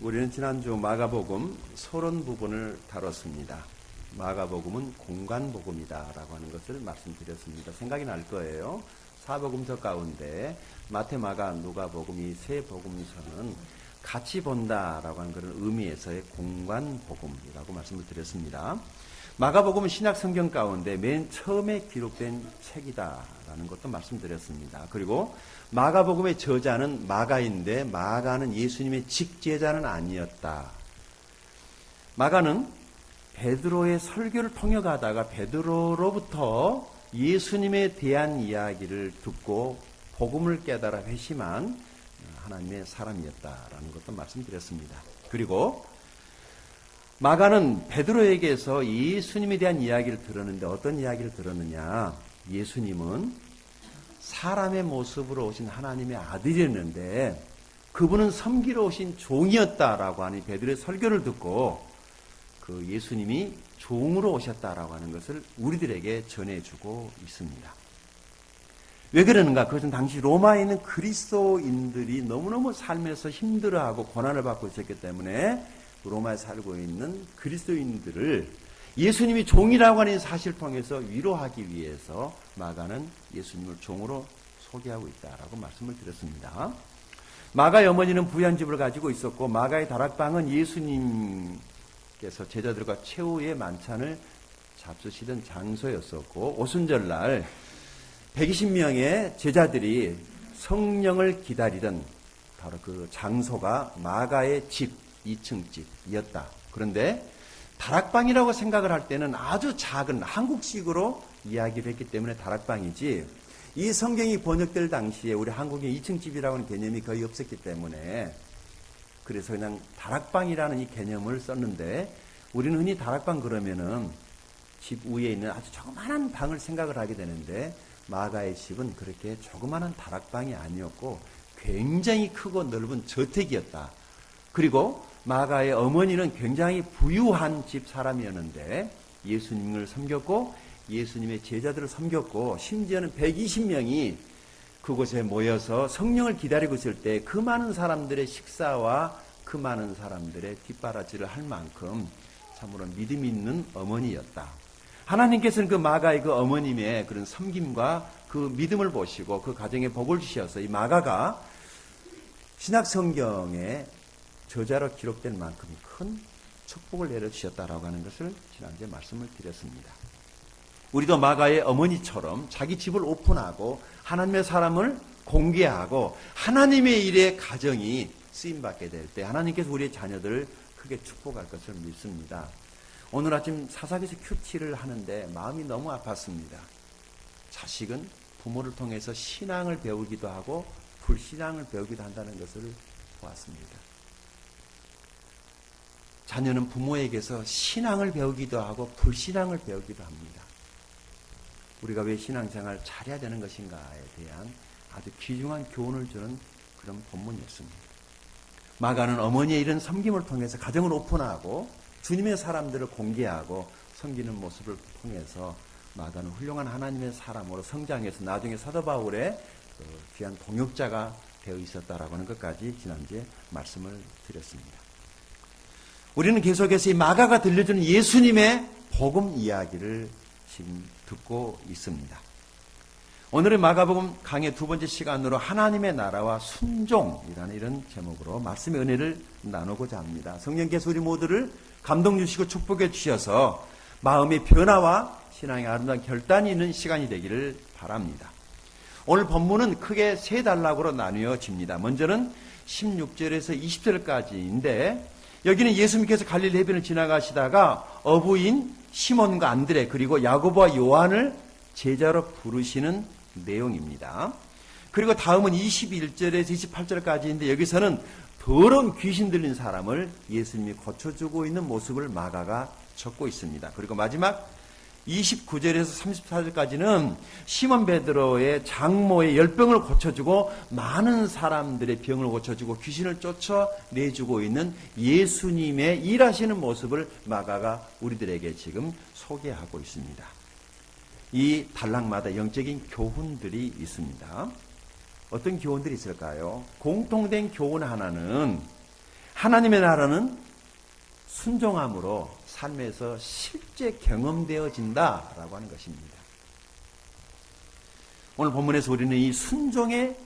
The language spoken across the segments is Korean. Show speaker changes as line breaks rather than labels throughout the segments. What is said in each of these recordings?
우리는 지난주 마가복음 30부분을 다뤘습니다. 마가복음은 공간복음이다라고 하는 것을 말씀드렸습니다. 생각이 날 거예요. 사복음서 가운데 마태, 마가, 누가복음 이 세 복음서는 같이 본다라고 하는 그런 의미에서의 공간복음이라고 말씀을 드렸습니다. 마가복음은 신약 성경 가운데 맨 처음에 기록된 책이다라는 것도 말씀드렸습니다. 그리고 마가복음의 저자는 마가인데 마가는 예수님의 직제자는 아니었다. 마가는 베드로의 설교를 통역하다가 베드로로부터 예수님에 대한 이야기를 듣고 복음을 깨달아 회심한 하나님의 사람이었다라는 것도 말씀드렸습니다. 그리고 마가는 베드로에게서 예수님에 대한 이야기를 들었는데 어떤 이야기를 들었느냐? 예수님은 사람의 모습으로 오신 하나님의 아들이었는데 그분은 섬기러 오신 종이었다라고 하는 베드로의 설교를 듣고 그 예수님이 종으로 오셨다라고 하는 것을 우리들에게 전해주고 있습니다. 왜 그러는가? 그것은 당시 로마에 있는 그리스도인들이 너무너무 삶에서 힘들어하고 고난을 받고 있었기 때문에 로마에 살고 있는 그리스도인들을 예수님이 종이라고 하는 사실을 통해서 위로하기 위해서 마가는 예수님을 종으로 소개하고 있다라고 말씀을 드렸습니다. 마가의 어머니는 부유한 집을 가지고 있었고 마가의 다락방은 예수님께서 제자들과 최후의 만찬을 잡수시던 장소였었고 오순절날 120명의 제자들이 성령을 기다리던 바로 그 장소가 마가의 집 2층 집이었다. 그런데 다락방이라고 생각을 할 때는 아주 작은 한국식으로 이야기를 했기 때문에 다락방이지 이 성경이 번역될 당시에 우리 한국에 2층 집이라고 하는 개념이 거의 없었기 때문에 그래서 그냥 다락방이라는 이 개념을 썼는데 우리는 흔히 다락방 그러면은 집 위에 있는 아주 조그마한 방을 생각을 하게 되는데 마가의 집은 그렇게 조그마한 다락방이 아니었고 굉장히 크고 넓은 저택이었다. 그리고 마가의 어머니는 굉장히 부유한 집 사람이었는데 예수님을 섬겼고 예수님의 제자들을 섬겼고 심지어는 120명이 그곳에 모여서 성령을 기다리고 있을 때 그 많은 사람들의 식사와 그 많은 사람들의 뒷바라지를 할 만큼 참으로 믿음 있는 어머니였다. 하나님께서는 그 마가의 그 어머님의 그런 섬김과 그 믿음을 보시고 그 가정에 복을 주셔서 이 마가가 신약 성경에 저자로 기록된 만큼 큰 축복을 내려주셨다라고 하는 것을 지난주에 말씀을 드렸습니다. 우리도 마가의 어머니처럼 자기 집을 오픈하고 하나님의 사람을 공개하고 하나님의 일에 가정이 쓰임받게 될 때 하나님께서 우리의 자녀들을 크게 축복할 것을 믿습니다. 오늘 아침 사사기에서 큐티를 하는데 마음이 너무 아팠습니다. 자식은 부모를 통해서 신앙을 배우기도 하고 불신앙을 배우기도 한다는 것을 보았습니다. 자녀는 부모에게서 신앙을 배우기도 하고 불신앙을 배우기도 합니다. 우리가 왜 신앙생활을 잘해야 되는 것인가에 대한 아주 귀중한 교훈을 주는 그런 본문이었습니다. 마가는 어머니의 이런 섬김을 통해서 가정을 오픈하고 주님의 사람들을 공개하고 섬기는 모습을 통해서 마가는 훌륭한 하나님의 사람으로 성장해서 나중에 사도 바울의 귀한 동역자가 되어 있었다라고 하는 것까지 지난주에 말씀을 드렸습니다. 우리는 계속해서 이 마가가 들려주는 예수님의 복음 이야기를 지금 듣고 있습니다. 오늘의 마가복음 강의 두 번째 시간으로 하나님의 나라와 순종이라는 이런 제목으로 말씀의 은혜를 나누고자 합니다. 성령께서 우리 모두를 감동 주시고 축복해 주셔서 마음의 변화와 신앙의 아름다운 결단이 있는 시간이 되기를 바랍니다. 오늘 본문은 크게 세 단락으로 나뉘어집니다. 먼저는 16절에서 20절까지인데 여기는 예수님께서 갈릴리 해변을 지나가시다가 어부인 시몬과 안드레 그리고 야고보와 요한을 제자로 부르시는 내용입니다. 그리고 다음은 21절에서 28절까지인데 여기서는 더러운 귀신 들린 사람을 예수님이 고쳐주고 있는 모습을 마가가 적고 있습니다. 그리고 마지막 29절에서 34절까지는 시몬 베드로의 장모의 열병을 고쳐주고 많은 사람들의 병을 고쳐주고 귀신을 쫓아내주고 있는 예수님의 일하시는 모습을 마가가 우리들에게 지금 소개하고 있습니다. 이 단락마다 영적인 교훈들이 있습니다. 어떤 교훈들이 있을까요? 공통된 교훈 하나는 하나님의 나라는 순종함으로 삶에서 실제 경험되어진다라고 하는 것입니다. 오늘 본문에서 우리는 이 순종의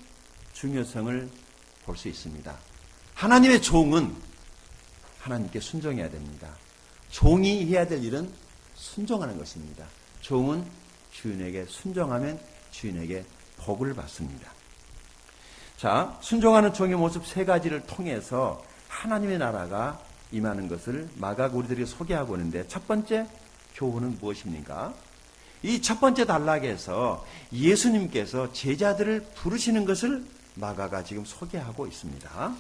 중요성을 볼 수 있습니다. 하나님의 종은 하나님께 순종해야 됩니다. 종이 해야 될 일은 순종하는 것입니다. 종은 주인에게 순종하면 주인에게 복을 받습니다. 자, 순종하는 종의 모습 세 가지를 통해서 하나님의 나라가 임하는 것을 마가가 우리들에게 소개하고 있는데, 첫 번째 교훈은 무엇입니까? 이 첫 번째 단락에서 예수님께서 제자들을 부르시는 것을 마가가 지금 소개하고 있습니다.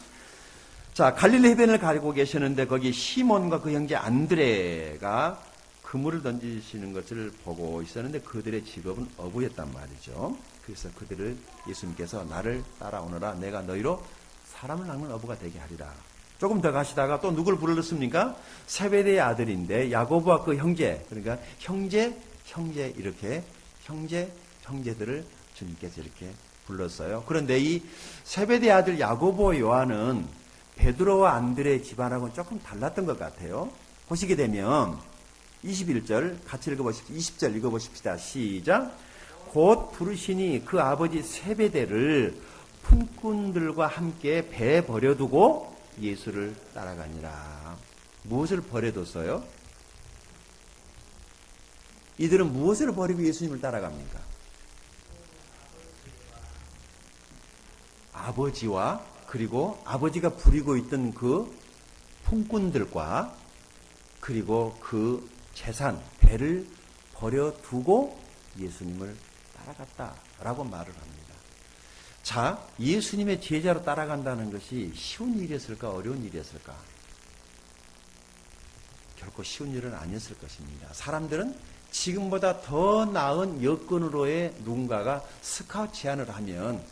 자, 갈릴리 해변을 가고 계시는데 거기 시몬과 그 형제 안드레가 그물을 던지시는 것을 보고 있었는데 그들의 직업은 어부였단 말이죠. 그래서 그들을 예수님께서 나를 따라오너라, 내가 너희로 사람을 낚는 어부가 되게 하리라. 조금 더 가시다가 또 누굴 불렀습니까? 세베대의 아들인데 야고보와 그 형제, 그러니까 형제 이렇게 형제들을 주님께서 이렇게 불렀어요. 그런데 이 세베대의 아들 야고보 요한은 베드로와 안드레의 집안하고는 조금 달랐던 것 같아요. 보시게 되면 21절 같이 읽어보십시오. 20절 읽어보십시다. 시작. 곧 부르시니 그 아버지 세베대를 품꾼들과 함께 배에 버려두고 예수를 따라가니라. 무엇을 버려뒀어요? 이들은 무엇을 버리고 예수님을 따라갑니까? 아버지와 그리고 아버지가 부리고 있던 그 품꾼들과 그리고 그 재산, 배를 버려두고 예수님을 따라갔다라고 말을 합니다. 자, 예수님의 제자로 따라간다는 것이 쉬운 일이었을까, 어려운 일이었을까? 결코 쉬운 일은 아니었을 것입니다. 사람들은 지금보다 더 나은 여건으로의 누군가가 스카우트 제안을 하면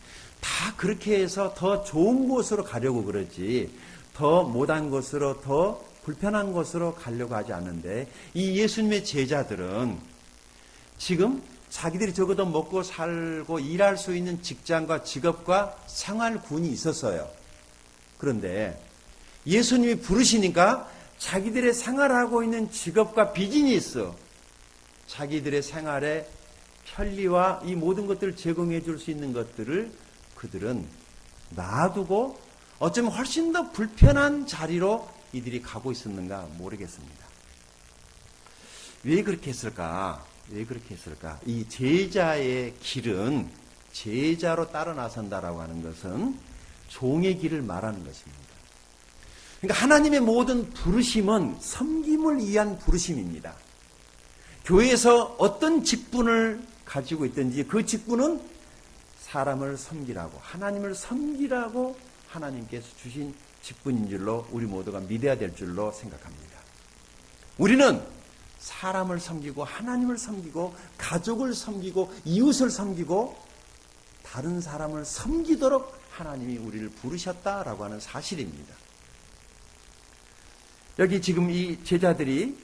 다 그렇게 해서 더 좋은 곳으로 가려고 그러지, 더 못한 곳으로, 더 불편한 곳으로 가려고 하지 않는데, 이 예수님의 제자들은 지금 자기들이 적어도 먹고 살고 일할 수 있는 직장과 직업과 생활군이 있었어요. 그런데 예수님이 부르시니까 자기들의 생활하고 있는 직업과 비즈니스, 자기들의 생활의 편리와 이 모든 것들을 제공해 줄 수 있는 것들을 그들은 놔두고 어쩌면 훨씬 더 불편한 자리로 이들이 가고 있었는가 모르겠습니다. 왜 그렇게 했을까? 왜 그렇게 했을까? 이 제자의 길은, 제자로 따라 나선다라고 하는 것은 종의 길을 말하는 것입니다. 그러니까 하나님의 모든 부르심은 섬김을 위한 부르심입니다. 교회에서 어떤 직분을 가지고 있든지 그 직분은 사람을 섬기라고, 하나님을 섬기라고 하나님께서 주신 직분인 줄로 우리 모두가 믿어야 될 줄로 생각합니다. 우리는 사람을 섬기고 하나님을 섬기고 가족을 섬기고 이웃을 섬기고 다른 사람을 섬기도록 하나님이 우리를 부르셨다라고 하는 사실입니다. 여기 지금 이 제자들이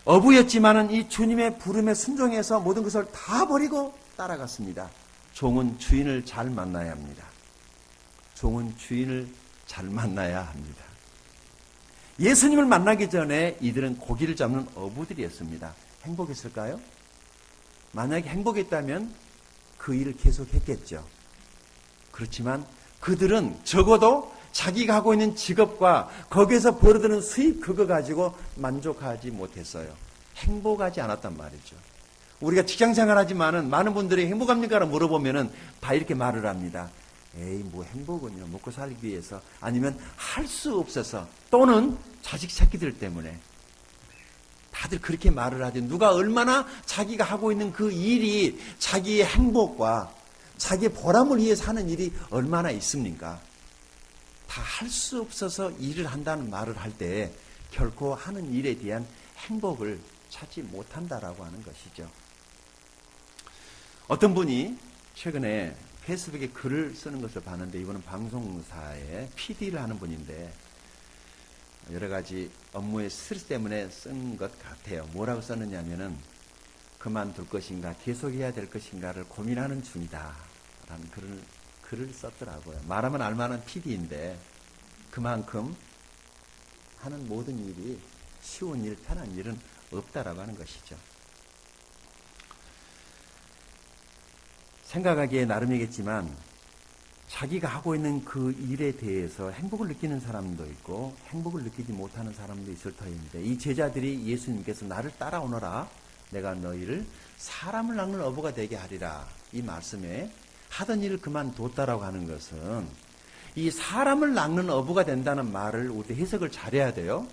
어부였지만은 이 주님의 부름에 순종해서 모든 것을 다 버리고 따라갔습니다. 종은 주인을 잘 만나야 합니다. 종은 주인을 잘 만나야 합니다. 예수님을 만나기 전에 이들은 고기를 잡는 어부들이었습니다. 행복했을까요? 만약에 행복했다면 그 일을 계속했겠죠. 그렇지만 그들은 적어도 자기가 하고 있는 직업과 거기에서 벌어드는 수입, 그거 가지고 만족하지 못했어요. 행복하지 않았단 말이죠. 우리가 직장 생활하지만은 많은 분들이 행복합니까라고 물어보면은 다 이렇게 말을 합니다. 에이, 뭐 행복은요, 먹고 살기 위해서, 아니면 할 수 없어서, 또는 자식 새끼들 때문에. 다들 그렇게 말을 하죠. 누가 얼마나 자기가 하고 있는 그 일이 자기의 행복과 자기의 보람을 위해서 하는 일이 얼마나 있습니까? 다 할 수 없어서 일을 한다는 말을 할 때 결코 하는 일에 대한 행복을 찾지 못한다라고 하는 것이죠. 어떤 분이 최근에 페이스북에 글을 쓰는 것을 봤는데, 이분은 방송사에 PD를 하는 분인데 여러 가지 업무의 스트레스 때문에 쓴 것 같아요. 뭐라고 썼느냐면은 그만둘 것인가 계속해야 될 것인가를 고민하는 중이다 라는 글을 썼더라고요. 말하면 알만한 PD인데 그만큼 하는 모든 일이 쉬운 일, 편한 일은 없다라고 하는 것이죠. 생각하기에 나름이겠지만 자기가 하고 있는 그 일에 대해서 행복을 느끼는 사람도 있고 행복을 느끼지 못하는 사람도 있을 터인데, 이 제자들이 예수님께서 나를 따라오너라, 내가 너희를 사람을 낚는 어부가 되게 하리라, 이 말씀에 하던 일을 그만뒀다라고 하는 것은, 이 사람을 낚는 어부가 된다는 말을 우리 해석을 잘해야 돼요.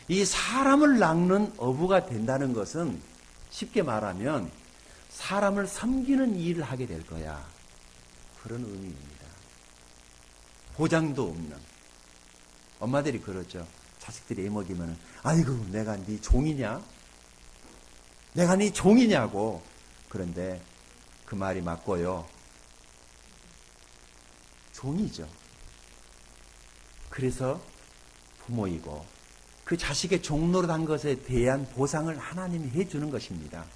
이 사람을 낚는 어부가 된다는 것은 쉽게 말하면 사람을 섬기는 일을 하게 될 거야, 그런 의미입니다. 보장도 없는. 엄마들이 그러죠. 자식들이 애먹이면 아이고 내가 네 종이냐? 내가 네 종이냐고. 그런데 그 말이 맞고요. 종이죠. 그래서 부모이고 그 자식의 종노릇한 것에 대한 보상을 하나님이 해주는 것입니다.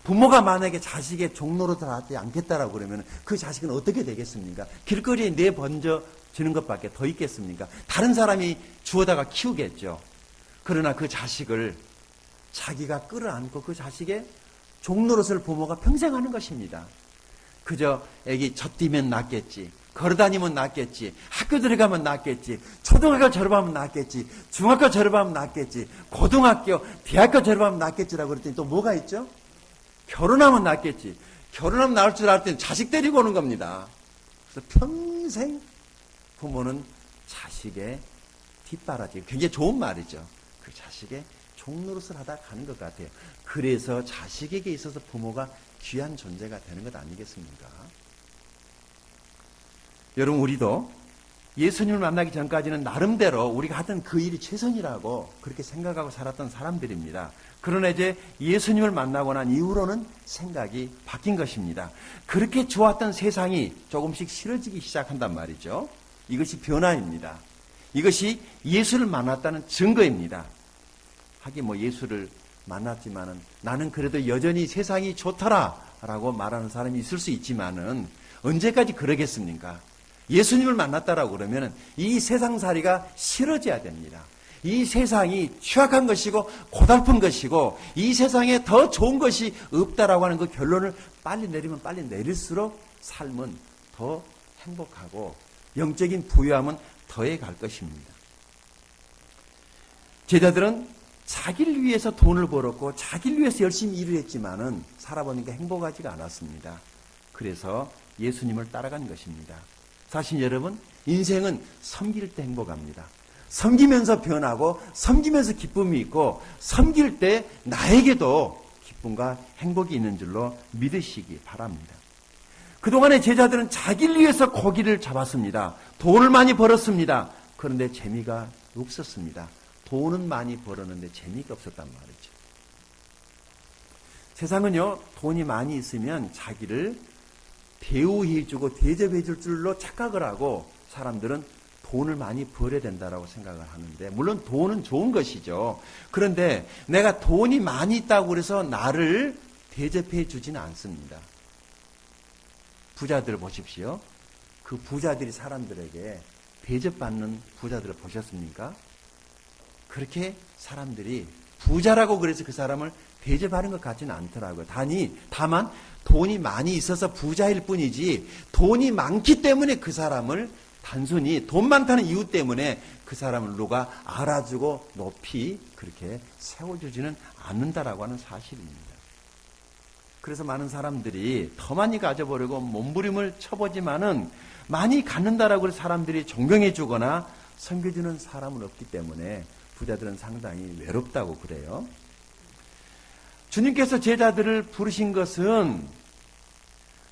부모가 만약에 자식의 종노릇을 하지 않겠다라고 그러면 그 자식은 어떻게 되겠습니까? 길거리에 내번져지는 것밖에 더 있겠습니까? 다른 사람이 주워다가 키우겠죠. 그러나 그 자식을 자기가 끌어안고 그 자식의 종노릇을 부모가 평생 하는 것입니다. 그저 애기 젖띠면 낫겠지, 걸어다니면 낫겠지, 학교 들어가면 낫겠지, 초등학교 졸업하면 낫겠지, 중학교 졸업하면 낫겠지, 고등학교, 대학교 졸업하면 낫겠지라고 그랬더니 또 뭐가 있죠? 결혼하면 낫겠지. 결혼하면 나을 줄 알았더니 자식 데리고 오는 겁니다. 그래서 평생 부모는 자식의 뒷바라지, 굉장히 좋은 말이죠. 그 자식의 종노릇을 하다 가는 것 같아요. 그래서 자식에게 있어서 부모가 귀한 존재가 되는 것 아니겠습니까? 여러분, 우리도 예수님을 만나기 전까지는 나름대로 우리가 하던 그 일이 최선이라고 그렇게 생각하고 살았던 사람들입니다. 그러나 이제 예수님을 만나고 난 이후로는 생각이 바뀐 것입니다. 그렇게 좋았던 세상이 조금씩 싫어지기 시작한단 말이죠. 이것이 변화입니다. 이것이 예수를 만났다는 증거입니다. 하긴 뭐 예수를 만났지만은 나는 그래도 여전히 세상이 좋더라라고 말하는 사람이 있을 수 있지만은 언제까지 그러겠습니까? 예수님을 만났다라고 그러면 이 세상살이가 싫어져야 됩니다. 이 세상이 취약한 것이고 고달픈 것이고 이 세상에 더 좋은 것이 없다라고 하는 그 결론을 빨리 내리면 빨리 내릴수록 삶은 더 행복하고 영적인 부유함은 더해 갈 것입니다. 제자들은 자기를 위해서 돈을 벌었고 자기를 위해서 열심히 일을 했지만은 살아보니까 행복하지가 않았습니다. 그래서 예수님을 따라간 것입니다. 사실 여러분, 인생은 섬길 때 행복합니다. 섬기면서 변하고 섬기면서 기쁨이 있고 섬길 때 나에게도 기쁨과 행복이 있는 줄로 믿으시기 바랍니다. 그동안의 제자들은 자기를 위해서 고기를 잡았습니다. 돈을 많이 벌었습니다. 그런데 재미가 없었습니다. 돈은 많이 벌었는데 재미가 없었단 말이죠. 세상은요, 돈이 많이 있으면 자기를 대우해주고 대접해줄 줄로 착각을 하고 사람들은 돈을 많이 벌어야 된다라고 생각을 하는데, 물론 돈은 좋은 것이죠. 그런데 내가 돈이 많이 있다고 해서 나를 대접해 주지는 않습니다. 부자들 보십시오. 그 부자들이 사람들에게 대접받는 부자들을 보셨습니까? 그렇게 사람들이 부자라고 그래서 그 사람을 대접하는 것 같지는 않더라고요. 다만 돈이 많이 있어서 부자일 뿐이지 돈이 많기 때문에 그 사람을 단순히 돈 많다는 이유 때문에 그 사람을 누가 알아주고 높이 그렇게 세워주지는 않는다라고 하는 사실입니다. 그래서 많은 사람들이 더 많이 가져보려고 몸부림을 쳐보지만은 많이 갖는다라고 해서 사람들이 존경해 주거나 섬겨주는 사람은 없기 때문에 부자들은 상당히 외롭다고 그래요. 주님께서 제자들을 부르신 것은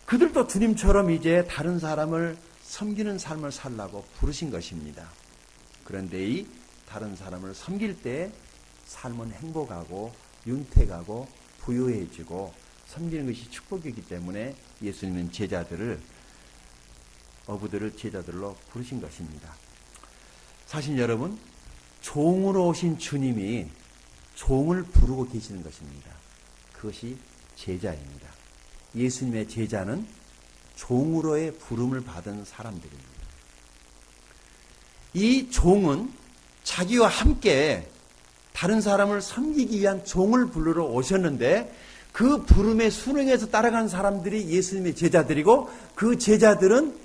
그들도 주님처럼 이제 다른 사람을 섬기는 삶을 살라고 부르신 것입니다. 그런데 이 다른 사람을 섬길 때 삶은 행복하고 윤택하고 부유해지고 섬기는 것이 축복이기 때문에 예수님은 어부들을 제자들로 부르신 것입니다. 사실 여러분, 종으로 오신 주님이 종을 부르고 계시는 것입니다. 그것이 제자입니다. 예수님의 제자는 종으로의 부름을 받은 사람들입니다. 이 종은 자기와 함께 다른 사람을 섬기기 위한 종을 부르러 오셨는데 그 부름에 순응해서 따라간 사람들이 예수님의 제자들이고 그 제자들은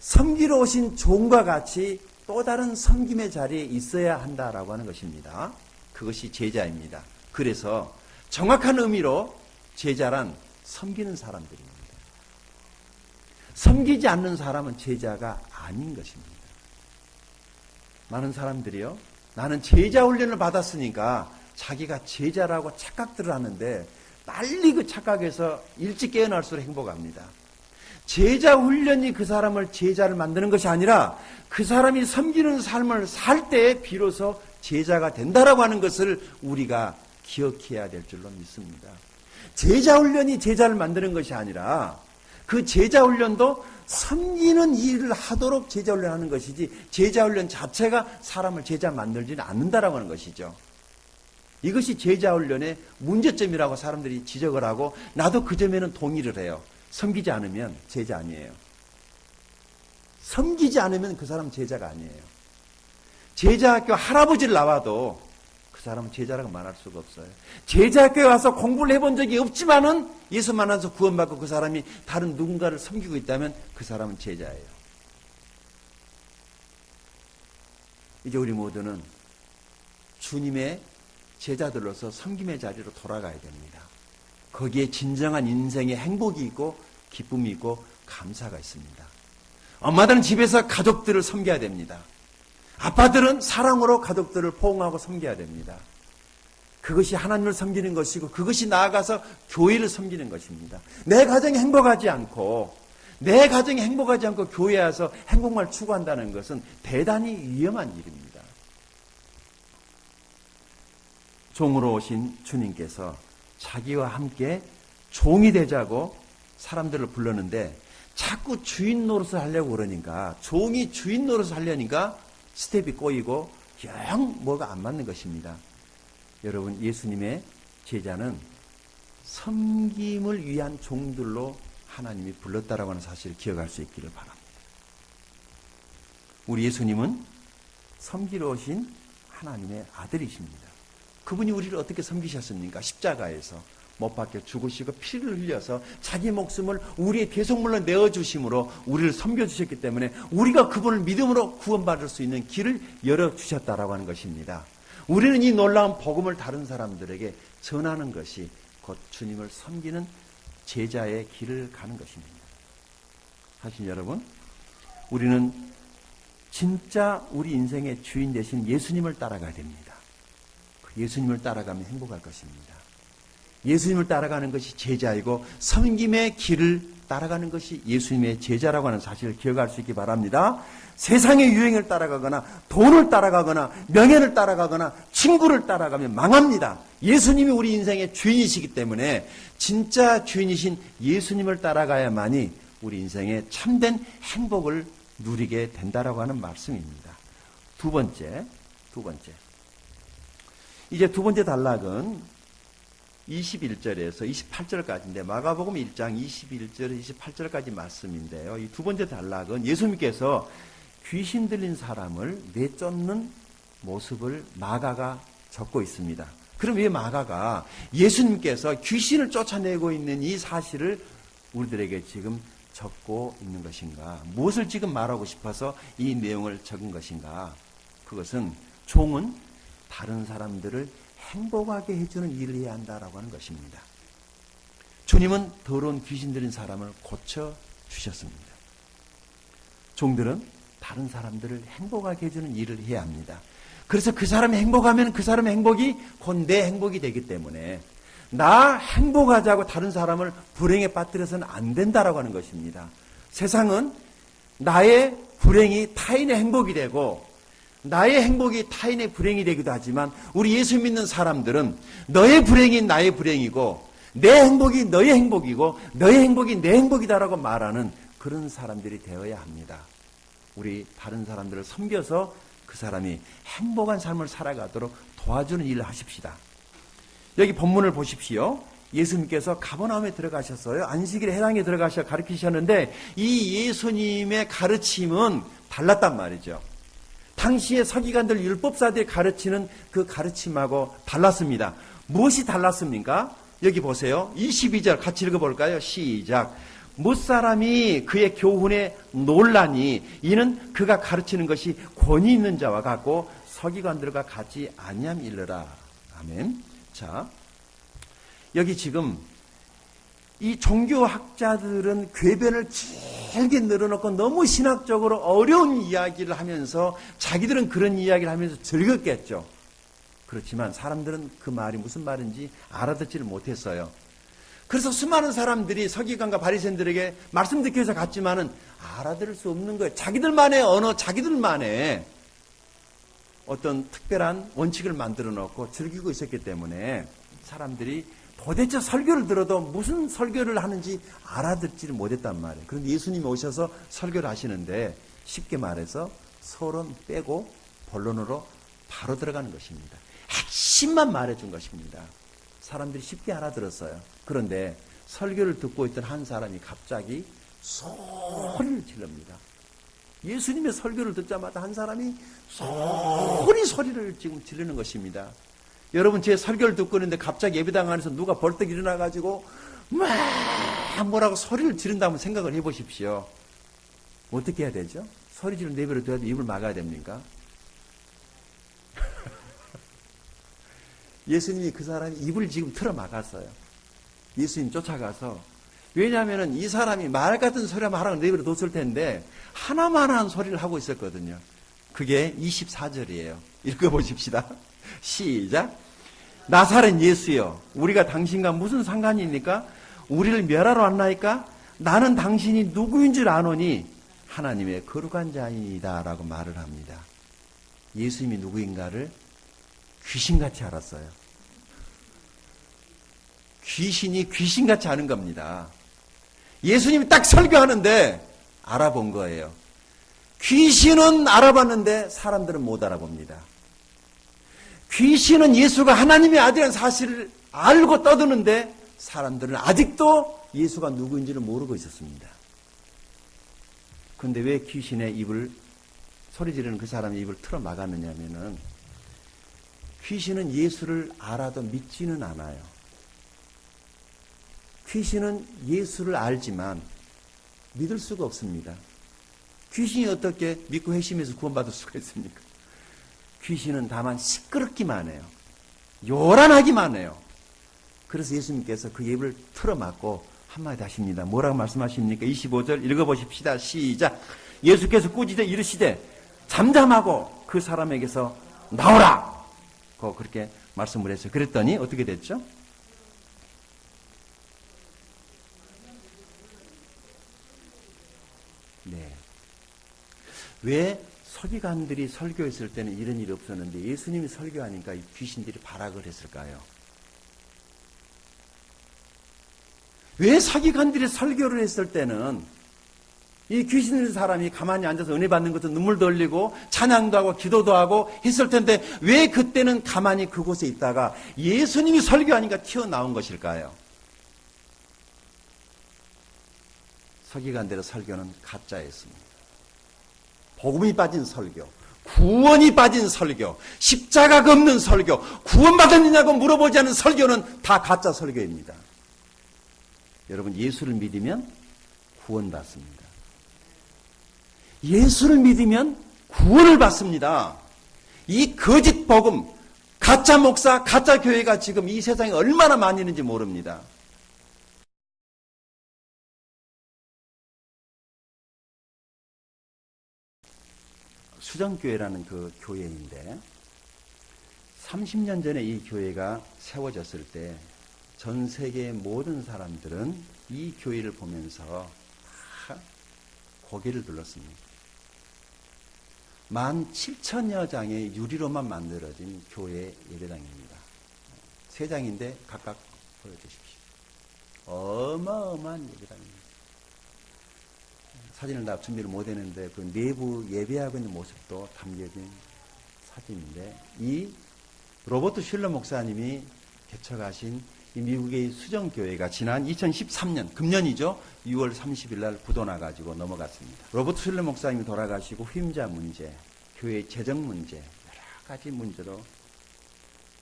섬기러 오신 종과 같이 또 다른 섬김의 자리에 있어야 한다라고 하는 것입니다. 그것이 제자입니다. 그래서 정확한 의미로 제자란 섬기는 사람들입니다. 섬기지 않는 사람은 제자가 아닌 것입니다. 많은 사람들이요, 나는 제자 훈련을 받았으니까 자기가 제자라고 착각들을 하는데 빨리 그 착각에서 일찍 깨어날수록 행복합니다. 제자 훈련이 그 사람을 제자를 만드는 것이 아니라 그 사람이 섬기는 삶을 살 때 비로소 제자가 된다라고 하는 것을 우리가 기억해야 될 줄로 믿습니다. 제자 훈련이 제자를 만드는 것이 아니라 그 제자 훈련도 섬기는 일을 하도록 제자 훈련하는 것이지 제자 훈련 자체가 사람을 제자 만들지는 않는다라고 하는 것이죠. 이것이 제자 훈련의 문제점이라고 사람들이 지적을 하고 나도 그 점에는 동의를 해요. 섬기지 않으면 제자 아니에요. 섬기지 않으면 그 사람은 제자가 아니에요. 제자학교 할아버지를 나와도 그 사람은 제자라고 말할 수가 없어요. 제자학교에 와서 공부를 해본 적이 없지만은 예수 만나서 구원받고 그 사람이 다른 누군가를 섬기고 있다면 그 사람은 제자예요. 이제 우리 모두는 주님의 제자들로서 섬김의 자리로 돌아가야 됩니다. 거기에 진정한 인생의 행복이 있고 기쁨이 있고 감사가 있습니다. 엄마들은 집에서 가족들을 섬겨야 됩니다. 아빠들은 사랑으로 가족들을 포옹하고 섬겨야 됩니다. 그것이 하나님을 섬기는 것이고 그것이 나아가서 교회를 섬기는 것입니다. 내 가정이 행복하지 않고 교회에 와서 행복만 추구한다는 것은 대단히 위험한 일입니다. 종으로 오신 주님께서 자기와 함께 종이 되자고 사람들을 불렀는데 자꾸 주인 노릇을 하려고 그러니까 종이 주인 노릇을 하려니까 스텝이 꼬이고 영 뭐가 안 맞는 것입니다. 여러분, 예수님의 제자는 섬김을 위한 종들로 하나님이 불렀다라고 하는 사실을 기억할 수 있기를 바랍니다. 우리 예수님은 섬기러 오신 하나님의 아들이십니다. 그분이 우리를 어떻게 섬기셨습니까? 십자가에서 못 박혀 죽으시고 피를 흘려서 자기 목숨을 우리의 대속물로 내어주심으로 우리를 섬겨주셨기 때문에 우리가 그분을 믿음으로 구원받을 수 있는 길을 열어주셨다라고 하는 것입니다. 우리는 이 놀라운 복음을 다른 사람들에게 전하는 것이 곧 주님을 섬기는 제자의 길을 가는 것입니다. 사실 여러분, 우리는 진짜 우리 인생의 주인 되신 예수님을 따라가야 됩니다. 예수님을 따라가면 행복할 것입니다. 예수님을 따라가는 것이 제자이고 섬김의 길을 따라가는 것이 예수님의 제자라고 하는 사실을 기억할 수 있기 바랍니다. 세상의 유행을 따라가거나 돈을 따라가거나 명예를 따라가거나 친구를 따라가면 망합니다. 예수님이 우리 인생의 주인이시기 때문에 진짜 주인이신 예수님을 따라가야만이 우리 인생의 참된 행복을 누리게 된다라고 하는 말씀입니다. 두 번째. 이제 두 번째 단락은 21절에서 28절까지인데 마가복음 1장 21절 28절까지 말씀인데요. 이 두 번째 단락은 예수님께서 귀신 들린 사람을 내쫓는 모습을 마가가 적고 있습니다. 그럼 왜 마가가 예수님께서 귀신을 쫓아내고 있는 이 사실을 우리들에게 지금 적고 있는 것인가? 무엇을 지금 말하고 싶어서 이 내용을 적은 것인가? 그것은 종은 다른 사람들을 행복하게 해주는 일을 해야 한다라고 하는 것입니다. 주님은 더러운 귀신 들린 사람을 고쳐주셨습니다. 종들은 다른 사람들을 행복하게 해주는 일을 해야 합니다. 그래서 그 사람이 행복하면 그 사람의 행복이 곧 내 행복이 되기 때문에 나 행복하자고 다른 사람을 불행에 빠뜨려서는 안 된다라고 하는 것입니다. 세상은 나의 불행이 타인의 행복이 되고 나의 행복이 타인의 불행이 되기도 하지만 우리 예수 믿는 사람들은 너의 불행이 나의 불행이고 내 행복이 너의 행복이고 너의 행복이 내 행복이다라고 말하는 그런 사람들이 되어야 합니다. 우리 다른 사람들을 섬겨서 그 사람이 행복한 삶을 살아가도록 도와주는 일을 하십시다. 여기 본문을 보십시오. 예수님께서 가버나움에 들어가셨어요. 안식일에 해당에 들어가셔 가르치셨는데 이 예수님의 가르침은 달랐단 말이죠. 당시의 서기관들 율법사들이 가르치는 그 가르침하고 달랐습니다. 무엇이 달랐습니까? 여기 보세요. 22절 같이 읽어볼까요? 시작. 무사람이 그의 교훈에 놀라니 이는 그가 가르치는 것이 권위 있는 자와 같고 서기관들과 같이 아니함 일러라. 아멘. 자, 여기 지금 이 종교학자들은 궤변을 길게 늘어놓고 너무 신학적으로 어려운 이야기를 하면서 자기들은 그런 이야기를 하면서 즐겼겠죠. 그렇지만 사람들은 그 말이 무슨 말인지 알아듣지를 못했어요. 그래서 수많은 사람들이 서기관과 바리새인들에게 말씀 듣기 위해서 갔지만은 알아들을 수 없는 거예요. 자기들만의 언어, 자기들만의 어떤 특별한 원칙을 만들어 놓고 즐기고 있었기 때문에 사람들이 도대체 설교를 들어도 무슨 설교를 하는지 알아듣지를 못했단 말이에요. 그런데 예수님이 오셔서 설교를 하시는데 쉽게 말해서 서론 빼고 본론으로 바로 들어가는 것입니다. 핵심만 말해준 것입니다. 사람들이 쉽게 알아들었어요. 그런데 설교를 듣고 있던 한 사람이 갑자기 소리를 지릅니다. 예수님의 설교를 듣자마자 한 사람이 소리를 지금 지르는 것입니다. 여러분 제 설교를 듣고 있는데 갑자기 예배당 안에서 누가 벌떡 일어나가지고 막 뭐라고 소리를 지른다면 생각을 해보십시오. 어떻게 해야 되죠? 소리 지르는 내버려 둬야 입을 막아야 됩니까? 예수님이 그 사람이 입을 지금 틀어 막았어요. 예수님 쫓아가서. 왜냐하면 이 사람이 말 같은 소리 하면 하라고 내버려 뒀을 텐데 하나만 한 소리를 하고 있었거든요. 그게 24절이에요. 읽어보십시다. 시작. 나사렛 예수여, 우리가 당신과 무슨 상관입니까? 우리를 멸하러 왔나이까? 나는 당신이 누구인 줄 아노니 하나님의 거룩한 자이다 라고 말을 합니다. 예수님이 누구인가를 귀신같이 알았어요. 귀신이 귀신같이 아는 겁니다. 예수님이 딱 설교하는데 알아본 거예요. 귀신은 알아봤는데 사람들은 못 알아봅니다. 귀신은 예수가 하나님의 아들이라는 사실을 알고 떠드는데 사람들은 아직도 예수가 누구인지를 모르고 있었습니다. 그런데 왜 귀신의 입을, 소리 지르는 그 사람의 입을 틀어 막았느냐 하면은 귀신은 예수를 알아도 믿지는 않아요. 귀신은 예수를 알지만 믿을 수가 없습니다. 귀신이 어떻게 믿고 회심해서 구원받을 수가 있습니까? 귀신은 다만 시끄럽기만 해요. 요란하기만 해요. 그래서 예수님께서 그 입을 틀어막고 한마디 하십니다. 뭐라고 말씀하십니까? 25절 읽어보십시다. 시작. 예수께서 꾸짖어 이르시되 잠잠하고 그 사람에게서 나오라. 그렇게 말씀을 했어요. 그랬더니 어떻게 됐죠? 네. 왜 서기관들이 설교했을 때는 이런 일이 없었는데 예수님이 설교하니까 이 귀신들이 발악을 했을까요? 왜 서기관들이 설교를 했을 때는 이 귀신 있는 사람이 가만히 앉아서 은혜 받는 것도 눈물도 흘리고 찬양도 하고 기도도 하고 했을 텐데 왜 그때는 가만히 그곳에 있다가 예수님이 설교하니까 튀어나온 것일까요? 서기관들의 설교는 가짜였습니다. 복음이 빠진 설교, 구원이 빠진 설교, 십자가가 없는 설교, 구원받았느냐고 물어보지 않은 설교는 다 가짜 설교입니다. 여러분 예수를 믿으면 구원받습니다. 예수를 믿으면 구원을 받습니다. 이 거짓 복음, 가짜 목사, 가짜 교회가 지금 이 세상에 얼마나 많이 있는지 모릅니다. 수정교회라는 그 교회인데 30년 전에 이 교회가 세워졌을 때 전 세계의 모든 사람들은 이 교회를 보면서 다 고개를 들렀습니다. 17,000여 장의 유리로만 만들어진 교회 예배당입니다. 3장인데 각각 보여주십시오. 어마어마한 예배당입니다. 사진을 다 준비를 못했는데 그 내부 예배하고 있는 모습도 담겨진 사진인데 이 로버트 슐러 목사님이 개척하신 이 미국의 수정교회가 지난 2013년 금년이죠. 6월 30일 날 부도나가지고 넘어갔습니다. 로버트 슐러 목사님이 돌아가시고 후임자 문제 교회의 재정 문제, 여러 가지 문제로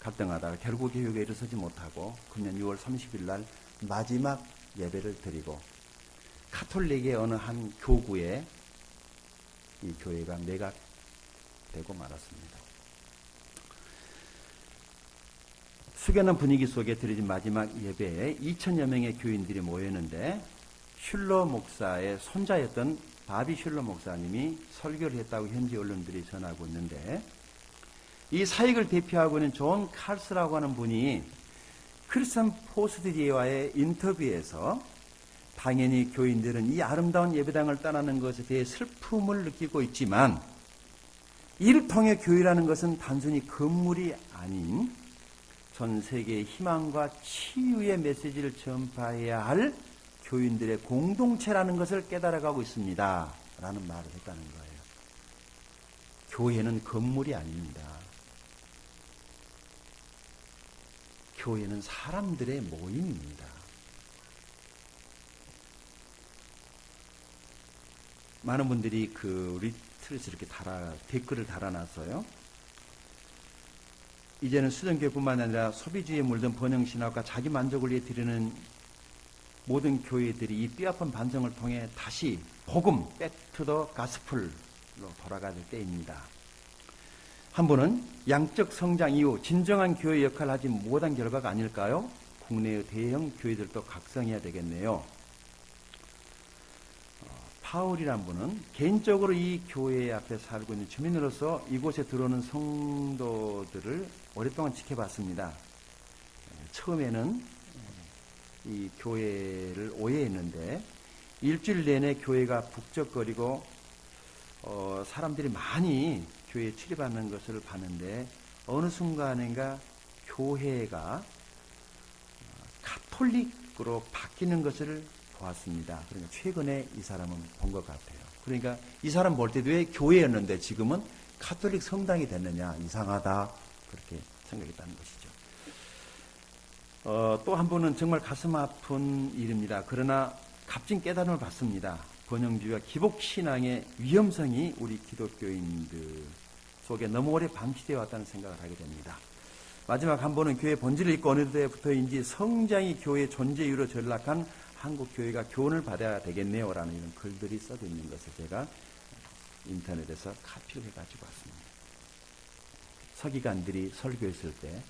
갈등하다가 결국 교회에 일어서지 못하고 금년 6월 30일 날 마지막 예배를 드리고 카톨릭의 어느 한 교구에 이 교회가 매각되고 말았습니다. 숙연한 분위기 속에 드려진 마지막 예배에 2,000여 명의 교인들이 모였는데 슐러 목사의 손자였던 바비 슐러 목사님이 설교를 했다고 현지 언론들이 전하고 있는데, 이 사역을 대표하고 있는 존 칼스라고 하는 분이 크리스천 포스트디와의 인터뷰에서 당연히 교인들은 이 아름다운 예배당을 떠나는 것에 대해 슬픔을 느끼고 있지만, 이를 통해 교회라는 것은 단순히 건물이 아닌 전 세계의 희망과 치유의 메시지를 전파해야 할 교인들의 공동체라는 것을 깨달아가고 있습니다 라는 말을 했다는 거예요. 교회는 건물이 아닙니다. 교회는 사람들의 모임입니다. 많은 분들이 그 리트릿을 이렇게 댓글을 달아놨어요. 이제는 수정교회뿐만 아니라 소비주의에 물든 번영신학과 자기 만족을 위해 드리는 모든 교회들이 이 뼈아픈 반성을 통해 다시 복음, 백투더 가스플로 돌아갈 때입니다. 한 분은 양적 성장 이후 진정한 교회 역할을 하지 못한 결과가 아닐까요? 국내의 대형 교회들도 각성해야 되겠네요. 파울이란 분은 개인적으로 이 교회 앞에 살고 있는 주민으로서 이곳에 들어오는 성도들을 오랫동안 지켜봤습니다. 처음에는 이 교회를 오해했는데 일주일 내내 교회가 북적거리고 사람들이 많이 교회에 출입하는 것을 봤는데 어느 순간인가 교회가 가톨릭으로 바뀌는 것을 보았습니다. 그러니까 최근에 이 사람은 본 것 같아요. 그러니까 이 사람 볼 때도 왜 교회였는데 지금은 가톨릭 성당이 됐느냐, 이상하다 그렇게 생각했다는 것이죠. 또 한 분은 정말 가슴 아픈 일입니다. 그러나 값진 깨달음을 받습니다. 번영주의와 기복신앙의 위험성이 우리 기독교인들 속에 너무 오래 방치되어 왔다는 생각을 하게 됩니다. 마지막 한 분은 교회 본질을 잊고 어느 때부터인지 성장이 교회의 존재 이유로 전락한 한국 교회가 교훈을 받아야 되겠네요 라는 이런 글들이 써져 있는 것을 제가 인터넷에서 카피를 해가지고 왔습니다. 서기관들이 설교했을 때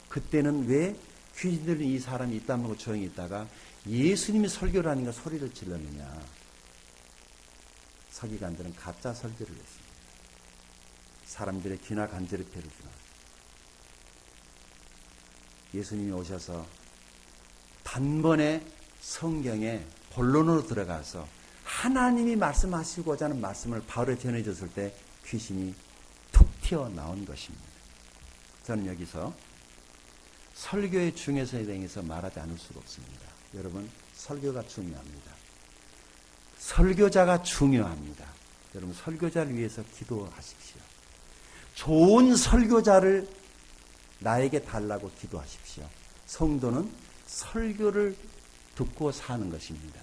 그때는 왜 귀신 들린 이 사람이 입 다물고 조용히 있다가 예수님이 설교를 하니까 소리를 질렀느냐. 서기관들은 가짜 설교를 했습니다. 사람들의 귀나 간지럽혀를 주나. 예수님이 오셔서 단번에 성경에 본론으로 들어가서 하나님이 말씀하시고자 하는 말씀을 바로 전해줬을 때 귀신이 툭 튀어나온 것입니다. 저는 여기서 설교의 중요성에 대해서 말하지 않을 수가 없습니다. 여러분, 설교가 중요합니다. 설교자가 중요합니다. 여러분, 설교자를 위해서 기도하십시오. 좋은 설교자를 나에게 달라고 기도하십시오. 성도는 설교를 듣고 사는 것입니다.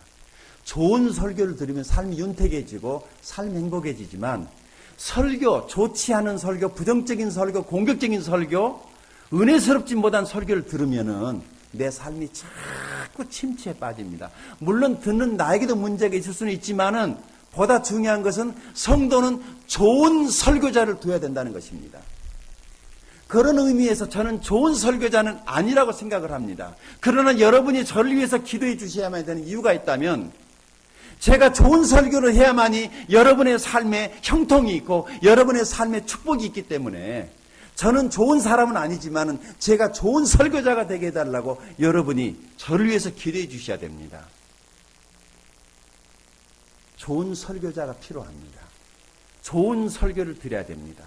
좋은 설교를 들으면 삶이 윤택해지고 삶이 행복해지지만 설교, 좋지 않은 설교, 부정적인 설교, 공격적인 설교, 은혜스럽지 못한 설교를 들으면은 내 삶이 자꾸 침체에 빠집니다. 물론 듣는 나에게도 문제가 있을 수는 있지만은 보다 중요한 것은 성도는 좋은 설교자를 둬야 된다는 것입니다. 그런 의미에서 저는 좋은 설교자는 아니라고 생각을 합니다. 그러나 여러분이 저를 위해서 기도해 주셔야만 되는 이유가 있다면 제가 좋은 설교를 해야만이 여러분의 삶에 형통이 있고 여러분의 삶에 축복이 있기 때문에 저는 좋은 사람은 아니지만 제가 좋은 설교자가 되게 해달라고 여러분이 저를 위해서 기도해 주셔야 됩니다. 좋은 설교자가 필요합니다. 좋은 설교를 드려야 됩니다.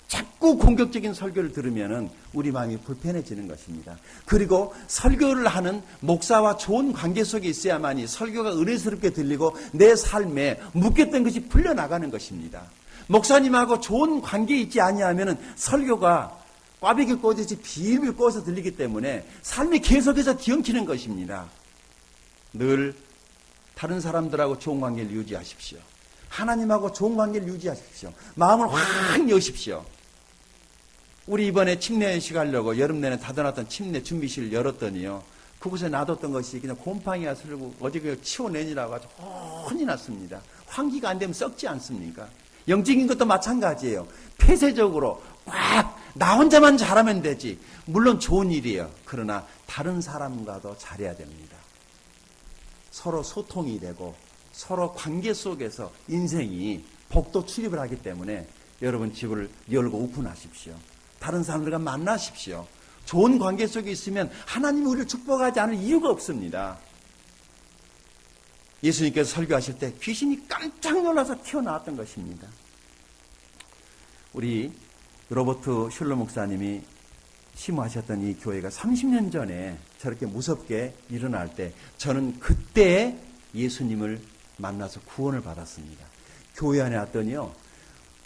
자꾸 공격적인 설교를 들으면 우리 마음이 불편해지는 것입니다. 그리고 설교를 하는 목사와 좋은 관계 속에 있어야만이 설교가 은혜스럽게 들리고 내 삶에 묶였던 것이 풀려나가는 것입니다. 목사님하고 좋은 관계에 있지 아니하면 설교가 꽈배기 꼬듯이 비밀 꼬서 들리기 때문에 삶이 계속해서 뒤엉키는 것입니다. 늘 다른 사람들하고 좋은 관계를 유지하십시오. 하나님하고 좋은 관계를 유지하십시오. 마음을 확 여십시오. 우리 이번에 침례 연식 하려고 여름 내내 닫아놨던 침례 준비실을 열었더니요, 그곳에 놔뒀던 것이 그냥 곰팡이가 슬고 어제 그 치워내니라고 아주 혼이 났습니다. 환기가 안 되면 썩지 않습니까? 영적인 것도 마찬가지예요. 폐쇄적으로 꽉 나 혼자만 잘하면 되지. 물론 좋은 일이에요. 그러나 다른 사람과도 잘해야 됩니다. 서로 소통이 되고 서로 관계 속에서 인생이 복도 출입을 하기 때문에 여러분 집을 열고 오픈하십시오. 다른 사람들과 만나십시오. 좋은 관계 속에 있으면 하나님이 우리를 축복하지 않을 이유가 없습니다. 예수님께서 설교하실 때 귀신이 깜짝 놀라서 튀어나왔던 것입니다. 우리 로버트 슐러 목사님이 심호하셨던 이 교회가 30년 전에 저렇게 무섭게 일어날 때 저는 그때 예수님을 만나서 구원을 받았습니다. 교회 안에 왔더니요,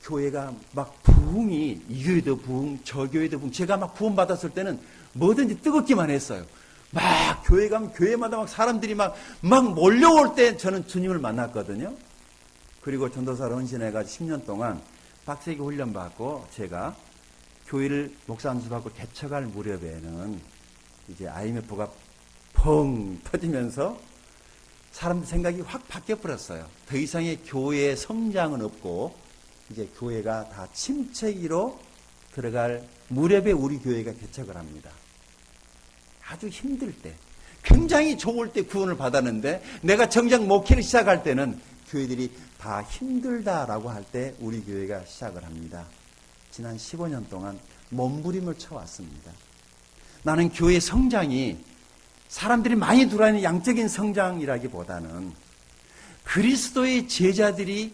교회가 막 부흥이, 이 교회도 부흥, 저 교회도 부흥. 제가 막 구원 받았을 때는 뭐든지 뜨겁기만 했어요. 막 교회 가면 교회마다 막 사람들이 막 몰려올 때 저는 주님을 만났거든요. 그리고 전도사로 헌신해가지고 10년 동안 빡세게 훈련받고 제가 교회를 목사 안수받고 개척할 무렵에는 이제 IMF가 펑 터지면서 사람들 생각이 확 바뀌어버렸어요. 더 이상의 교회의 성장은 없고 이제 교회가 다 침체기로 들어갈 무렵에 우리 교회가 개척을 합니다. 아주 힘들 때, 굉장히 좋을 때 구원을 받았는데 내가 정작 목회를 시작할 때는 교회들이 다 힘들다라고 할 때 우리 교회가 시작을 합니다. 지난 15년 동안 몸부림을 쳐왔습니다. 나는 교회 성장이 사람들이 많이 들어있는 양적인 성장이라기보다는 그리스도의 제자들이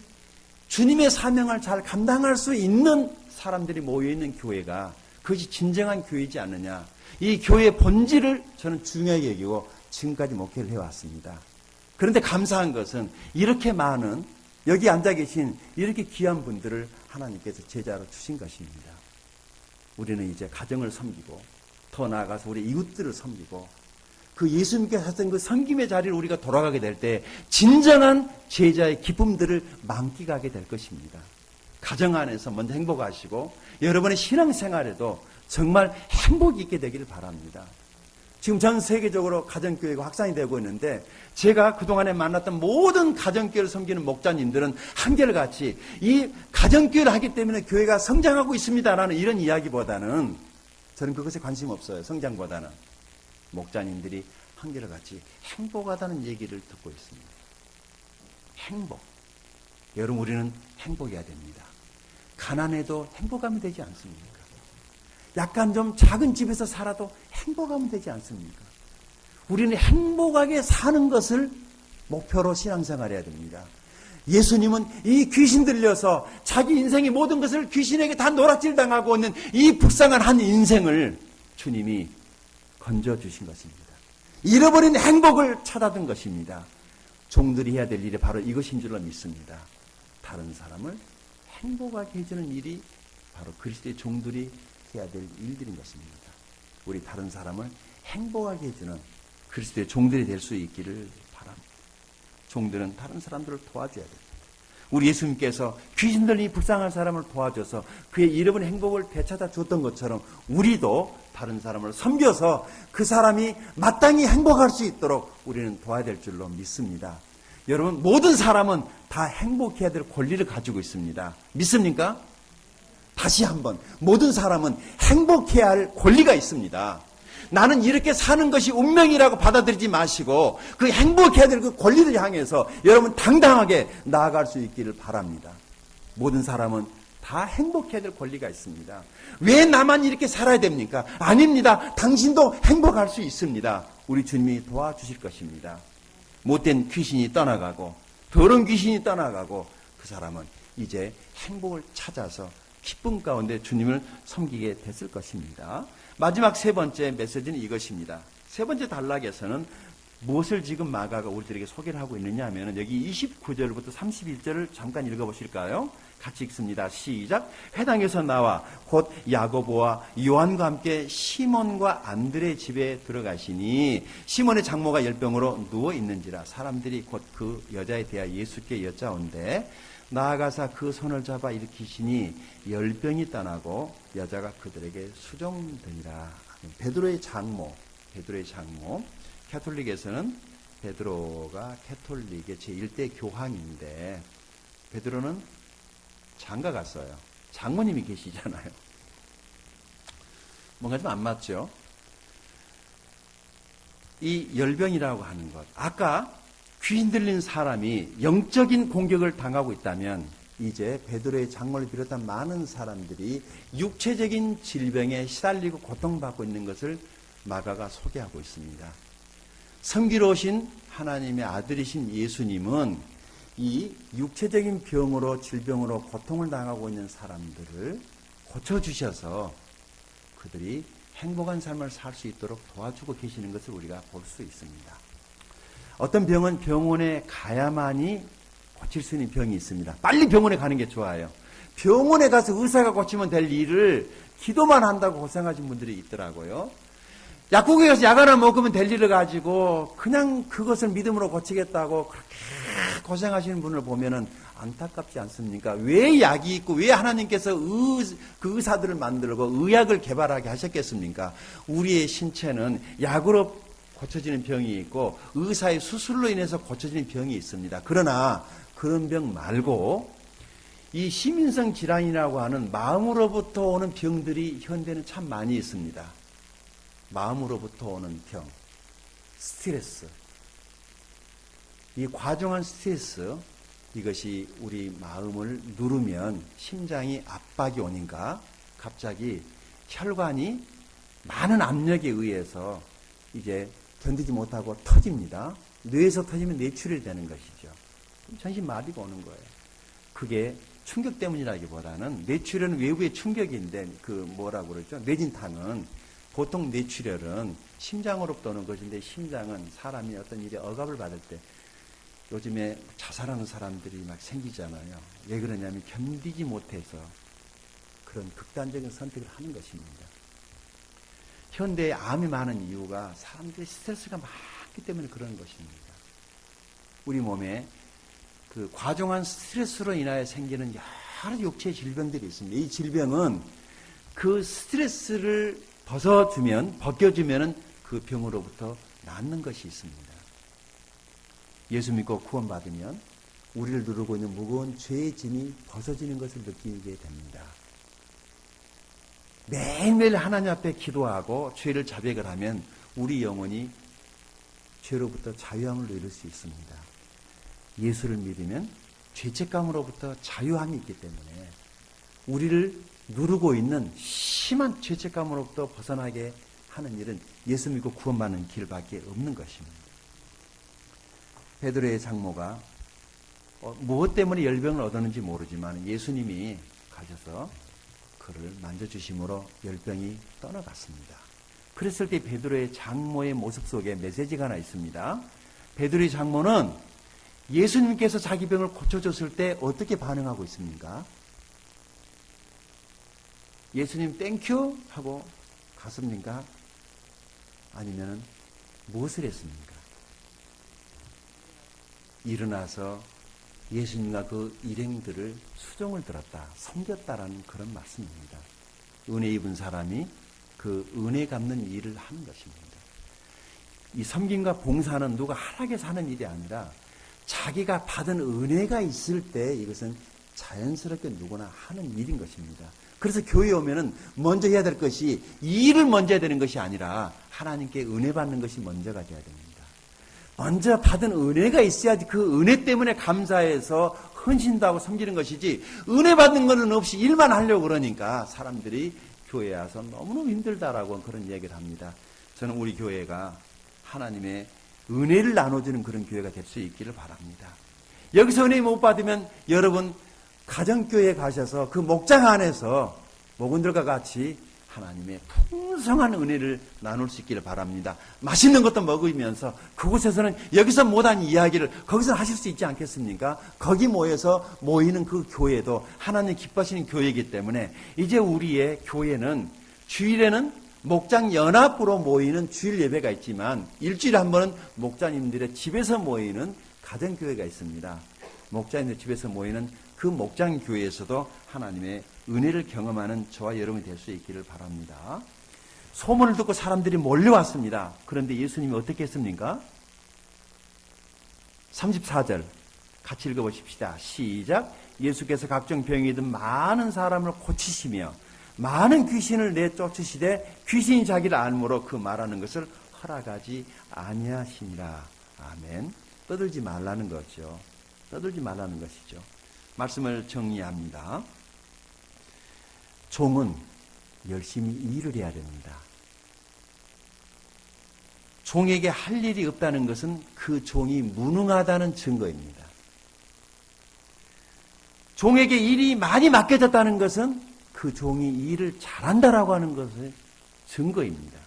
주님의 사명을 잘 감당할 수 있는 사람들이 모여있는 교회가 그것이 진정한 교회이지 않느냐. 이 교회의 본질을 저는 중요하게 여기고 지금까지 목회를 해왔습니다. 그런데 감사한 것은 이렇게 많은 여기 앉아 계신 이렇게 귀한 분들을 하나님께서 제자로 주신 것입니다. 우리는 이제 가정을 섬기고 더 나아가서 우리 이웃들을 섬기고 그 예수님께서 하신 그 섬김의 자리를 우리가 돌아가게 될 때 진정한 제자의 기쁨들을 만끽하게 될 것입니다. 가정 안에서 먼저 행복하시고 여러분의 신앙생활에도 정말 행복이 있게 되기를 바랍니다. 지금 전 세계적으로 가정교회가 확산이 되고 있는데 제가 그동안에 만났던 모든 가정교회를 섬기는 목자님들은 한결같이 이 가정교회를 하기 때문에 교회가 성장하고 있습니다라는 이런 이야기보다는 저는 그것에 관심 없어요. 성장보다는. 목자님들이 한결같이 행복하다는 얘기를 듣고 있습니다. 행복. 여러분, 우리는 행복해야 됩니다. 가난해도 행복하면 되지 않습니까? 약간 좀 작은 집에서 살아도 행복하면 되지 않습니까? 우리는 행복하게 사는 것을 목표로 신앙생활해야 됩니다. 예수님은 이 귀신 들려서 자기 인생의 모든 것을 귀신에게 다 노락질 당하고 있는 이 불쌍한 한 인생을 주님이 건져주신 것입니다. 잃어버린 행복을 찾아든 것입니다. 종들이 해야 될 일이 바로 이것인 줄로 믿습니다. 다른 사람을 행복하게 해주는 일이 바로 그리스도의 종들이 해야 될 일들인 것입니다. 우리 다른 사람을 행복하게 해주는 그리스도의 종들이 될 수 있기를 바랍니다. 종들은 다른 사람들을 도와줘야 됩니다. 우리 예수님께서 귀신 들린 불쌍한 사람을 도와줘서 그의 잃어버린 행복을 되찾아 줬던 것처럼 우리도 다른 사람을 섬겨서 그 사람이 마땅히 행복할 수 있도록 우리는 도와야 될 줄로 믿습니다. 여러분, 모든 사람은 다 행복해야 될 권리를 가지고 있습니다. 믿습니까? 다시 한번, 모든 사람은 행복해야 할 권리가 있습니다. 나는 이렇게 사는 것이 운명이라고 받아들이지 마시고 그 행복해야 될 그 권리를 향해서 여러분 당당하게 나아갈 수 있기를 바랍니다. 모든 사람은 다 행복해야 될 권리가 있습니다. 왜 나만 이렇게 살아야 됩니까? 아닙니다. 당신도 행복할 수 있습니다. 우리 주님이 도와주실 것입니다. 못된 귀신이 떠나가고 더러운 귀신이 떠나가고 그 사람은 이제 행복을 찾아서 기쁨 가운데 주님을 섬기게 됐을 것입니다. 마지막 세 번째 메시지는 이것입니다. 세 번째 단락에서는 무엇을 지금 마가가 우리들에게 소개를 하고 있느냐 하면 여기 29절부터 31절을 잠깐 읽어보실까요? 같이 읽습니다. 시작. 회당에서 나와 곧 야고보와 요한과 함께 시몬과 안드레 집에 들어가시니 시몬의 장모가 열병으로 누워 있는지라 사람들이 곧 그 여자에 대하여 예수께 여짜온대 나아가사 그 손을 잡아 일으키시니 열병이 떠나고 여자가 그들에게 수종되니라. 베드로의 장모. 캐톨릭에서는 베드로가 캐톨릭의 제1대 교황인데 베드로는 장가 갔어요. 장모님이 계시잖아요. 뭔가 좀 안 맞죠? 이 열병이라고 하는 것. 아까 귀신 들린 사람이 영적인 공격을 당하고 있다면 이제 베드로의 장모를 비롯한 많은 사람들이 육체적인 질병에 시달리고 고통받고 있는 것을 마가가 소개하고 있습니다. 성기로우신 하나님의 아들이신 예수님은 이 육체적인 병으로 질병으로 고통을 당하고 있는 사람들을 고쳐주셔서 그들이 행복한 삶을 살 수 있도록 도와주고 계시는 것을 우리가 볼 수 있습니다. 어떤 병은 병원에 가야만이 고칠 수 있는 병이 있습니다. 빨리 병원에 가는 게 좋아요. 병원에 가서 의사가 고치면 될 일을 기도만 한다고 고생하신 분들이 있더라고요. 약국에 가서 약 하나 먹으면 될 일을 가지고 그냥 그것을 믿음으로 고치겠다고 그렇게 고생하시는 분을 보면은 안타깝지 않습니까? 왜 약이 있고 왜 하나님께서 그 의사들을 만들고 의약을 개발하게 하셨겠습니까? 우리의 신체는 약으로 고쳐지는 병이 있고 의사의 수술로 인해서 고쳐지는 병이 있습니다. 그러나 그런 병 말고 이 시민성 질환이라고 하는 마음으로부터 오는 병들이 현대는 참 많이 있습니다. 마음으로부터 오는 병, 스트레스. 이 과중한 스트레스, 이것이 우리 마음을 누르면 심장이 압박이 오니까 갑자기 혈관이 많은 압력에 의해서 이제 견디지 못하고 터집니다. 뇌에서 터지면 뇌출혈이 되는 것이죠. 전신마비가 오는 거예요. 그게 충격 때문이라기보다는 뇌출혈은 외부의 충격인데 뭐라고 그러죠? 뇌진탕은 보통 뇌출혈은 심장으로부터 오는 것인데 심장은 사람이 어떤 일에 억압을 받을 때 요즘에 자살하는 사람들이 막 생기잖아요. 왜 그러냐면 견디지 못해서 그런 극단적인 선택을 하는 것입니다. 현대에 암이 많은 이유가 사람들의 스트레스가 많기 때문에 그런 것입니다. 우리 몸에 그 과중한 스트레스로 인하여 생기는 여러 육체 질병들이 있습니다. 이 질병은 그 스트레스를 벗겨주면 그 병으로부터 낫는 것이 있습니다. 예수 믿고 구원받으면 우리를 누르고 있는 무거운 죄의 짐이 벗어지는 것을 느끼게 됩니다. 매일매일 하나님 앞에 기도하고 죄를 자백을 하면 우리 영혼이 죄로부터 자유함을 누릴 수 있습니다. 예수를 믿으면 죄책감으로부터 자유함이 있기 때문에 우리를 누르고 있는 심한 죄책감으로부터 벗어나게 하는 일은 예수 믿고 구원받는 길밖에 없는 것입니다. 베드로의 장모가 무엇 때문에 열병을 얻었는지 모르지만 예수님이 가셔서 그를 만져주심으로 열병이 떠나갔습니다. 그랬을 때 베드로의 장모의 모습 속에 메시지가 하나 있습니다. 베드로의 장모는 예수님께서 자기 병을 고쳐줬을 때 어떻게 반응하고 있습니까? 예수님 땡큐 하고 갔습니까? 아니면 무엇을 했습니까? 일어나서 예수님과 그 일행들을 수종을 들었다, 섬겼다라는 그런 말씀입니다. 은혜 입은 사람이 그 은혜 갚는 일을 하는 것입니다. 이 섬김과 봉사는 누가 하락해서 하는 일이 아니라 자기가 받은 은혜가 있을 때 이것은 자연스럽게 누구나 하는 일인 것입니다. 그래서 교회에 오면은 먼저 해야 될 것이 이 일을 먼저 해야 되는 것이 아니라 하나님께 은혜 받는 것이 먼저가 돼야 됩니다. 먼저 받은 은혜가 있어야지 그 은혜 때문에 감사해서 헌신도 하고 섬기는 것이지 은혜 받는 것은 없이 일만 하려고 그러니까 사람들이 교회에 와서 너무너무 힘들다라고 그런 얘기를 합니다. 저는 우리 교회가 하나님의 은혜를 나눠주는 그런 교회가 될 수 있기를 바랍니다. 여기서 은혜 못 받으면 여러분 가정교회에 가셔서 그 목장 안에서 목원들과 같이 하나님의 풍성한 은혜를 나눌 수 있기를 바랍니다. 맛있는 것도 먹으면서 그곳에서는 여기서 못한 이야기를 거기서 하실 수 있지 않겠습니까? 거기 모여서 모이는 그 교회도 하나님 기뻐하시는 교회이기 때문에 이제 우리의 교회는 주일에는 목장 연합으로 모이는 주일 예배가 있지만 일주일에 한 번은 목자님들의 집에서 모이는 가정교회가 있습니다. 목자님들 집에서 모이는 그 목장교회에서도 하나님의 은혜를 경험하는 저와 여러분이 될 수 있기를 바랍니다. 소문을 듣고 사람들이 몰려왔습니다. 그런데 예수님이 어떻게 했습니까? 34절 같이 읽어보십시다. 시작. 예수께서 각종 병이 든 많은 사람을 고치시며 많은 귀신을 내쫓으시되 귀신이 자기를 알므로 그 말하는 것을 허락하지 아니하시니라. 아멘. 떠들지 말라는 거죠. 떠들지 말라는 것이죠. 말씀을 정리합니다. 종은 열심히 일을 해야 됩니다. 종에게 할 일이 없다는 것은 그 종이 무능하다는 증거입니다. 종에게 일이 많이 맡겨졌다는 것은 그 종이 일을 잘한다라고 하는 것의 증거입니다.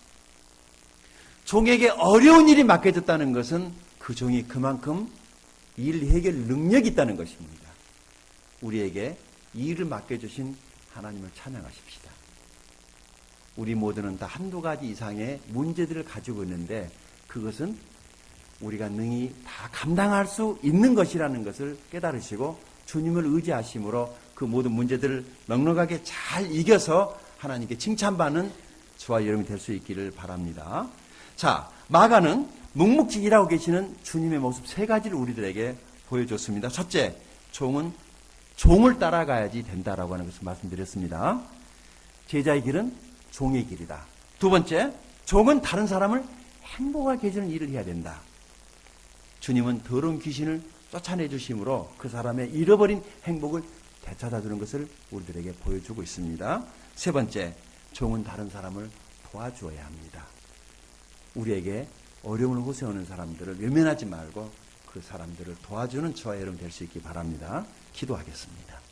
종에게 어려운 일이 맡겨졌다는 것은 그 종이 그만큼 일 해결 능력이 있다는 것입니다. 우리에게 일을 맡겨주신 하나님을 찬양하십시다. 우리 모두는 다 한두 가지 이상의 문제들을 가지고 있는데 그것은 우리가 능히 다 감당할 수 있는 것이라는 것을 깨달으시고 주님을 의지하심으로 그 모든 문제들을 넉넉하게 잘 이겨서 하나님께 칭찬받는 저와 여러분이 될 수 있기를 바랍니다. 자, 마가는 묵묵히 일하고 계시는 주님의 모습 세 가지를 우리들에게 보여줬습니다. 첫째, 종은 종을 따라가야지 된다라고 하는 것을 말씀드렸습니다. 제자의 길은 종의 길이다. 두 번째, 종은 다른 사람을 행복하게 해주는 일을 해야 된다. 주님은 더러운 귀신을 쫓아내 주심으로 그 사람의 잃어버린 행복을 되찾아 주는 것을 우리들에게 보여주고 있습니다. 세 번째, 종은 다른 사람을 도와주어야 합니다. 우리에게 어려움을 호소하는 사람들을 외면하지 말고 그 사람들을 도와주는 저와 여러분 될 수 있기 바랍니다. 기도하겠습니다.